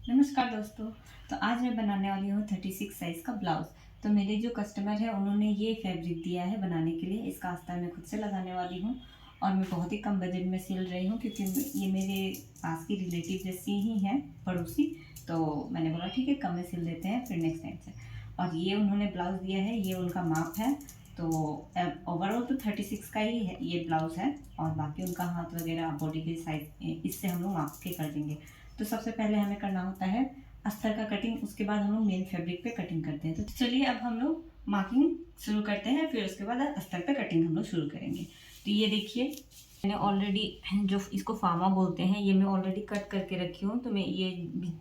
नमस्कार दोस्तों। तो आज मैं बनाने वाली हूँ 36 साइज़ का ब्लाउज़। तो मेरे जो कस्टमर है उन्होंने ये फैब्रिक दिया है बनाने के लिए। इसका अस्तर मैं खुद से लगाने वाली हूँ और मैं बहुत ही कम बजट में सिल रही हूँ क्योंकि ये मेरे पास की रिलेटिव जैसी ही हैं, पड़ोसी। तो मैंने बोला ठीक है, कम में सिल देते हैं फिर नेक्स्ट टाइम से। और ये उन्होंने ब्लाउज़ दिया है, ये उनका माप है। तो ओवरऑल तो 36 का ही है ये ब्लाउज़ है, और बाकी उनका हाथ वगैरह बॉडी के साइज इससे हम लोग माप के कर देंगे। तो सबसे पहले हमें करना होता है अस्तर का कटिंग, उसके बाद हम लोग मेन फैब्रिक पे कटिंग करते हैं। तो चलिए अब हम लोग मार्किंग शुरू करते हैं, फिर उसके बाद अस्तर पे कटिंग हम लोग शुरू करेंगे। तो ये देखिए, मैंने ऑलरेडी जो इसको फार्मा बोलते हैं, ये मैं ऑलरेडी कट करके रखी हूँ। तो मैं ये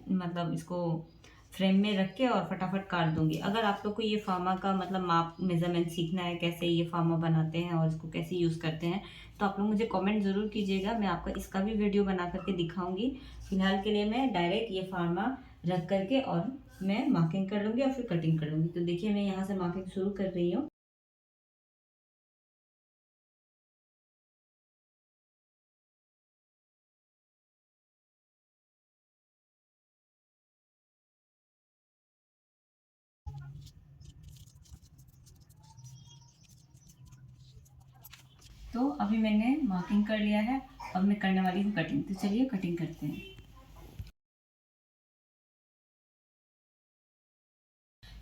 मतलब इसको फ्रेम में रख के और फटाफट काट दूंगी। अगर आप लोग को ये फार्मा का मतलब माप मेजरमेंट सीखना है, कैसे ये फार्मा बनाते हैं और इसको कैसे यूज़ करते हैं, तो आप लोग मुझे कमेंट ज़रूर कीजिएगा। मैं आपका इसका भी वीडियो बना करके दिखाऊंगी। फिलहाल के लिए मैं डायरेक्ट ये फार्मा रख करके और मैं मार्किंग कर लूँगी और फिर कटिंग कर लूँगी। तो देखिए, मैं यहाँ से मार्किंग शुरू कर रही हूँ। तो अभी मैंने मार्किंग कर लिया है, अब मैं करने वाली हूँ कटिंग। तो चलिए कटिंग करते हैं।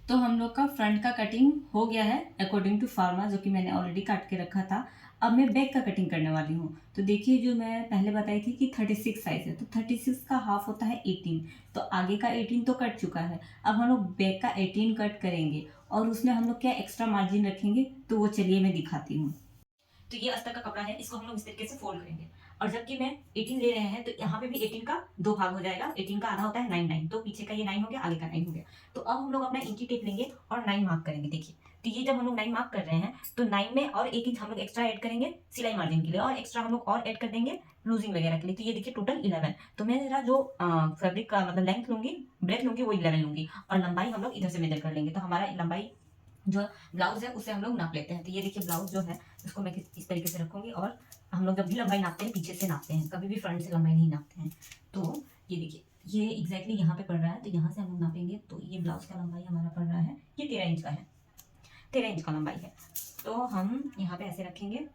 तो हम लोग का फ्रंट का कटिंग हो गया है अकॉर्डिंग टू फार्मा, जो कि मैंने ऑलरेडी काट के रखा था। अब मैं बैक का कटिंग करने वाली हूँ। तो देखिए, जो मैं पहले बताई थी कि 36 साइज है, तो 36 का हाफ होता है 18। तो आगे का 18 तो कट चुका है, अब हम लोग बैक का 18 कट करेंगे और उसमें हम लोग क्या एक्स्ट्रा मार्जिन रखेंगे, तो वो चलिए मैं दिखाती हूँ। तो ये अस्तर का कपड़ा है, इसको हम लोग इस तरीके से फोल्ड करेंगे। और जबकि मैं 18 ले रहे हैं, तो यहाँ पे भी 18 का दो भाग हो जाएगा। 18 का आधा होता है 9 9, तो पीछे का ये 9 हो गया, आगे का 9 हो गया। तो अब हम लोग अपना इंची टेप लेंगे और 9 मार्क करेंगे। देखिए, तो ये जब हम लोग 9 मार्क कर रहे हैं, तो 9 में और 1 इंच हम लोग एक्स्ट्रा ऐड करेंगे सिलाई मार्जिन के लिए, और एक्स्ट्रा हम लोग और ऐड कर देंगे लूजिंग वगैरह के लिए। तो ये देखिए टोटल 11। तो मैं जरा जो फैब्रिक का मतलब लेंथ लूंगी, ब्रेथ लूंगी, वो 11 लूंगी, और लंबाई हम लोग इधर से मेजर कर लेंगे। तो हमारा लंबाई जो ब्लाउज है उसे हम लोग नाप लेते हैं। तो ये देखिए ब्लाउज जो है, इसको मैं इस तरीके से रखूंगी। और हम लोग जब भी लंबाई नापते हैं पीछे से नापते हैं, कभी भी फ्रंट से लंबाई नहीं नापते हैं। तो ये देखिए, ये एग्जैक्टली यहाँ पे पड़ रहा है, तो यहाँ से हम लोग नापेंगे। तो ये ब्लाउज का लंबाई हमारा पड़ रहा है, ये 13 इंच का है, 13 इंच का लंबाई है। तो हम यहाँ पे ऐसे रखेंगे।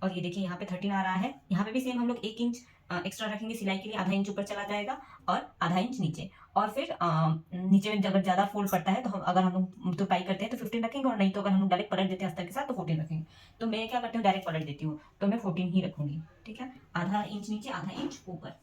और ये देखिए यहाँ पे 13 आ रहा है। यहाँ पे भी सेम हम लोग 1 इंच एक्स्ट्रा रखेंगे सिलाई के लिए, आधा इंच ऊपर चला जाएगा और आधा इंच नीचे। और फिर नीचे में अगर ज्यादा फोल्ड पड़ता है, तो हम अगर हम लोग तुरपाई करते हैं तो 15 रखेंगे, और नहीं तो अगर हम लोग डायरेक्ट पलट देते हैं अस्तर के साथ तो 14 रखेंगे। तो मैं क्या करती हूँ, डायरेक्ट पलट देती हूँ, तो मैं 14 ही रखूंगी। ठीक है, आधा इंच नीचे आधा इंच ऊपर।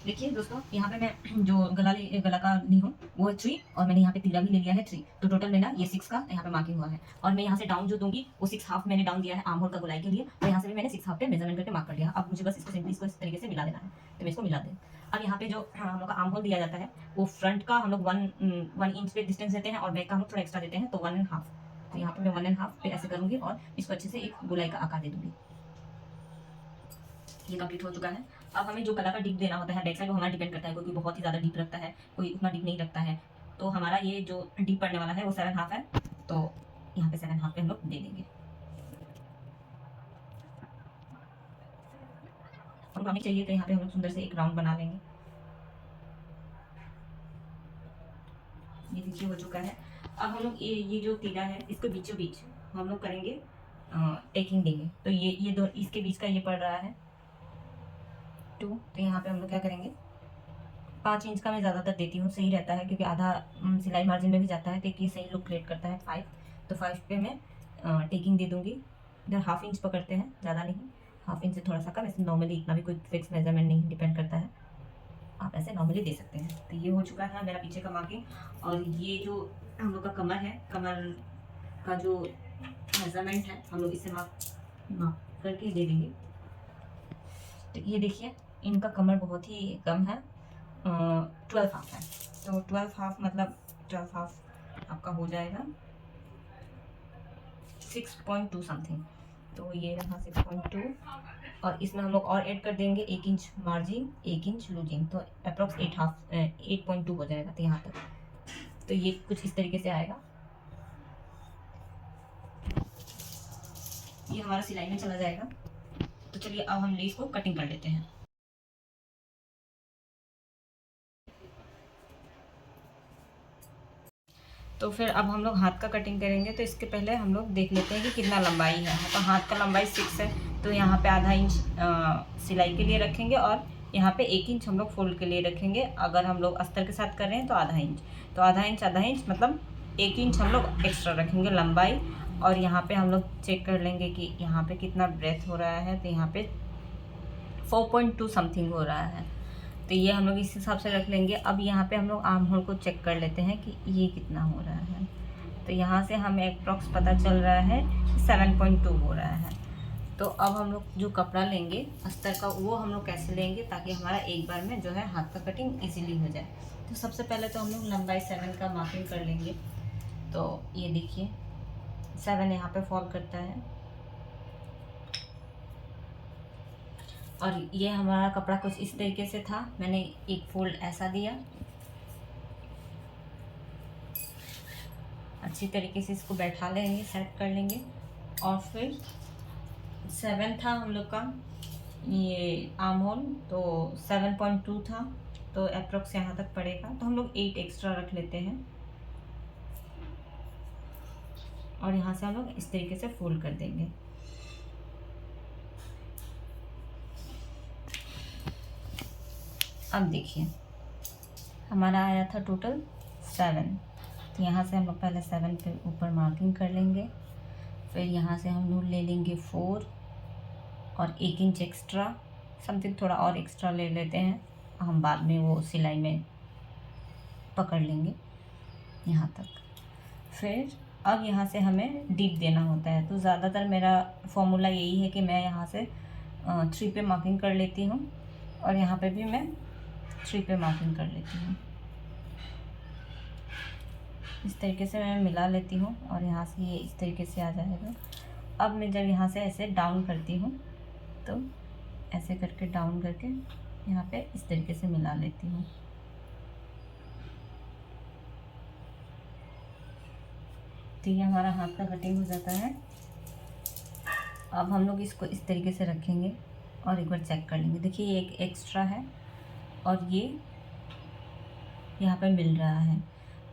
देखिए दोस्तों, यहाँ पे मैं जो गला का ली हूँ वो है 3, और मैंने यहाँ पे तीरा भी ले लिया है 3। तो टोटल मेरा ये 6 का यहाँ पे मार्किंग हुआ है। और मैं यहाँ से डाउन जो दूंगी वो 6 हाफ मैंने डाउन दिया है आर्म होल का गोलाई के लिए। तो यहाँ से भी मैंने 6 हाफ पे मेजरमेंट करके मार्क कर लिया। अब मुझे बस इसको सिंपली इसको इस तरीके से मिला देना है। तो मैं इसको मिला दें। अब यहाँ पे जो हम लोग का आर्म होल दिया जाता है, वो फ्रंट का हम लोग 1 इंच पे डिस्टेंस देते हैं, और बैक का हम लोग थोड़ा एक्स्ट्रा देते हैं, तो 1.5। तो यहाँ पे मैं 1.5 पे ऐसे करूंगी और इसको अच्छे से एक गोलाई का आकार दे दूंगी। ये कंप्लीट हो चुका है। अब हमें जो गला का डीप देना होता है बैक साइड, वो हमारा डिपेंड करता है। कोई बहुत ही ज़्यादा डीप रखता है, कोई उतना डीप नहीं रखता है। तो हमारा ये जो डीप पड़ने वाला है वो 7.5 है। तो यहाँ पे 7.5 पे हम लोग दे देंगे। और हमें चाहिए तो यहाँ पे हम लोग सुंदर से एक राउंड बना लेंगे। ये देखिए हो चुका है। अब हम लोग ये जो तीरा है, इसके बीचों बीच हम लोग करेंगे टेकिंग देंगे। तो ये दो इसके बीच का ये पड़ रहा है 2। तो यहाँ पे हम लोग क्या करेंगे, 5 इंच का मैं ज़्यादातर देती हूँ, सही रहता है, क्योंकि आधा सिलाई मार्जिन में भी जाता है, तो ये सही लुक क्रिएट करता है। 5, तो 5 पे मैं टेकिंग दे दूँगी। इधर हाफ इंच पकड़ते हैं, ज़्यादा नहीं, हाफ इंच से थोड़ा सा कम। ऐसे नॉर्मली इतना भी कोई फिक्स मेजरमेंट नहीं, डिपेंड करता है, आप ऐसे नॉर्मली दे सकते हैं। तो ये हो चुका है मेरा पीछे का मार्किंग। और ये जो हम लोग का कमर है, कमर का जो मेजरमेंट है हम लोग इसे माप माप करके दे देंगे। तो ये देखिए, इनका कमर बहुत ही कम है, 12 हाफ है। तो 12 हाफ मतलब 12 हाफ आपका हो जाएगा 6.2 समथिंग। तो ये रहा 6.2। और इसमें हम लोग और ऐड कर देंगे 1 इंच मार्जिन, 1 इंच लूजिंग, तो अप्रोक्स 8.2 हो जाएगा। तो यहाँ तक, तो ये कुछ इस तरीके से आएगा। ये हमारा सिलाई में चला जाएगा। तो चलिए अब हम लेस को कटिंग कर लेते हैं। तो फिर अब हम लोग हाथ का कटिंग करेंगे। तो इसके पहले हम लोग देख लेते हैं कि कितना लंबाई है। तो हाथ का लंबाई 6 है, तो यहाँ पे आधा इंच सिलाई के लिए रखेंगे और यहाँ पे 1 इंच हम लोग फोल्ड के लिए रखेंगे। अगर हम लोग अस्तर के साथ कर रहे हैं तो आधा इंच, तो आधा इंच मतलब 1 इंच हम लोग एक्स्ट्रा रखेंगे लंबाई। और यहाँ पे हम लोग चेक कर लेंगे कि यहाँ पे कितना ब्रेथ हो रहा है। तो यहाँ पे 4.2 समथिंग हो रहा है, तो ये हम लोग इस हिसाब से रख लेंगे। अब यहाँ पे हम लोग आर्म होल को चेक कर लेते हैं कि ये कितना हो रहा है। तो यहाँ से हमें अप्रॉक्स पता चल रहा है कि 7.2 हो रहा है। तो अब हम लोग जो कपड़ा लेंगे अस्तर का, वो हम लोग कैसे लेंगे ताकि हमारा एक बार में जो है हाथ का कटिंग इजीली हो जाए। तो सबसे पहले तो हम लोग लंबाई 7 का मार्किंग कर लेंगे। तो ये देखिए 7 यहाँ पे फॉल करता है, और ये हमारा कपड़ा कुछ इस तरीके से था। मैंने एक फोल्ड ऐसा दिया, अच्छी तरीके से इसको बैठा लेंगे, सेट कर लेंगे। और फिर 7 था हम लोग का ये आर्म होल, तो 7.2 था, तो अप्रोक्स यहाँ तक पड़ेगा। तो हम लोग 8 एक्स्ट्रा रख लेते हैं और यहाँ से हम लोग इस तरीके से फोल्ड कर देंगे। अब देखिए हमारा आया था टोटल 7, तो यहाँ से हम लोग पहले 7 पे ऊपर मार्किंग कर लेंगे। फिर यहाँ से हम लोग ले लेंगे 4 और 1 इंच एक्स्ट्रा, समथिंग थोड़ा और एक्स्ट्रा ले लेते हैं, हम बाद में वो सिलाई में पकड़ लेंगे यहाँ तक। फिर अब यहाँ से हमें डीप देना होता है। तो ज़्यादातर मेरा फॉर्मूला यही है कि मैं यहाँ से 3 पे मार्किंग कर लेती हूँ और यहाँ पे भी मैं 3 पे मार्किंग कर लेती हूँ। इस तरीके से मैं मिला लेती हूँ और यहाँ से ये इस तरीके से आ जाएगा। अब मैं जब यहाँ से ऐसे डाउन करती हूँ तो ऐसे करके डाउन करके यहाँ पे इस तरीके से मिला लेती हूँ। तो ये हमारा हाथ का कटिंग हो जाता है। अब हम लोग इसको इस तरीके से रखेंगे और एक बार चेक कर लेंगे। देखिए ये एक एक्स्ट्रा है और ये यहाँ पे मिल रहा है,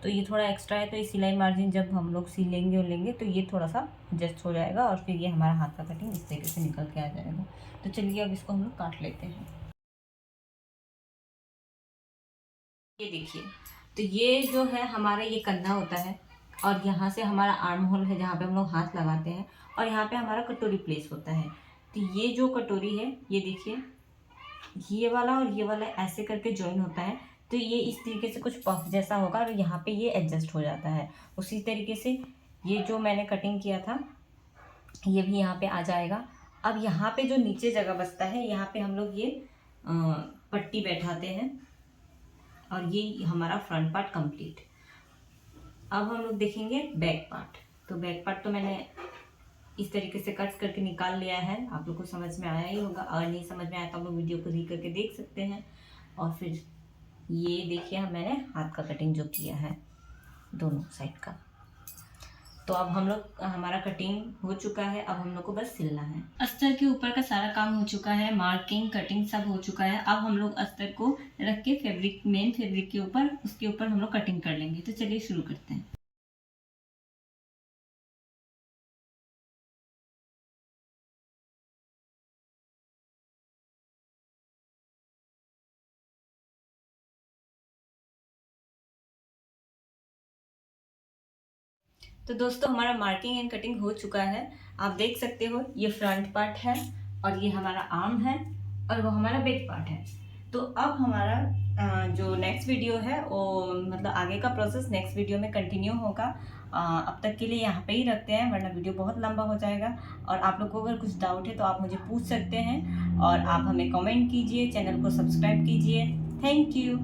तो ये थोड़ा एक्स्ट्रा है। तो ये सिलाई मार्जिन जब हम लोग सिलेंगे और लेंगे तो ये थोड़ा सा एडजस्ट हो जाएगा और फिर ये हमारा हाथ का कटिंग इस तरीके से निकल के आ जाएगा। तो चलिए अब इसको हम लोग काट लेते हैं। ये देखिए, तो ये जो है हमारा ये कंधा होता है और यहाँ से हमारा आर्म होल है जहाँ पे हम लोग हाथ लगाते हैं, और यहाँ पे हमारा कटोरी प्लेस होता है। तो ये जो कटोरी है ये देखिए, ये वाला और ये वाला ऐसे करके ज्वाइन होता है। तो ये इस तरीके से कुछ पफ जैसा होगा और यहाँ पे ये एडजस्ट हो जाता है। उसी तरीके से ये जो मैंने कटिंग किया था ये भी यहाँ पे आ जाएगा। अब यहाँ पे जो नीचे जगह बचता है यहाँ पे हम लोग ये पट्टी बैठाते हैं और ये हमारा फ्रंट पार्ट कंप्लीट। अब हम लोग देखेंगे बैक पार्ट। तो बैक पार्ट तो मैंने इस तरीके से कट करके निकाल लिया है, आप लोग को समझ में आया ही होगा। अगर नहीं समझ में आया तो आप लोग वीडियो को री करके देख सकते हैं। और फिर ये देखिए मैंने हाथ का कटिंग जो किया है दोनों साइड का। तो अब हम लोग हमारा कटिंग हो चुका है, अब हम लोग को बस सिलना है। अस्तर के ऊपर का सारा काम हो चुका है, मार्किंग कटिंग सब हो चुका है। अब हम लोग अस्तर को रख के फैब्रिक, मेन फैब्रिक के ऊपर, उसके ऊपर हम लोग कटिंग कर लेंगे। तो चलिए शुरू करते हैं। तो दोस्तों हमारा मार्किंग एंड कटिंग हो चुका है। आप देख सकते हो ये फ्रंट पार्ट है और ये हमारा आर्म है और वो हमारा बैक पार्ट है। तो अब हमारा जो नेक्स्ट वीडियो है वो मतलब आगे का प्रोसेस नेक्स्ट वीडियो में कंटिन्यू होगा। अब तक के लिए यहाँ पे ही रखते हैं वरना वीडियो बहुत लंबा हो जाएगा। और आप लोग को अगर कुछ डाउट है तो आप मुझे पूछ सकते हैं और आप हमें कमेंट कीजिए, चैनल को सब्सक्राइब कीजिए। Thank you.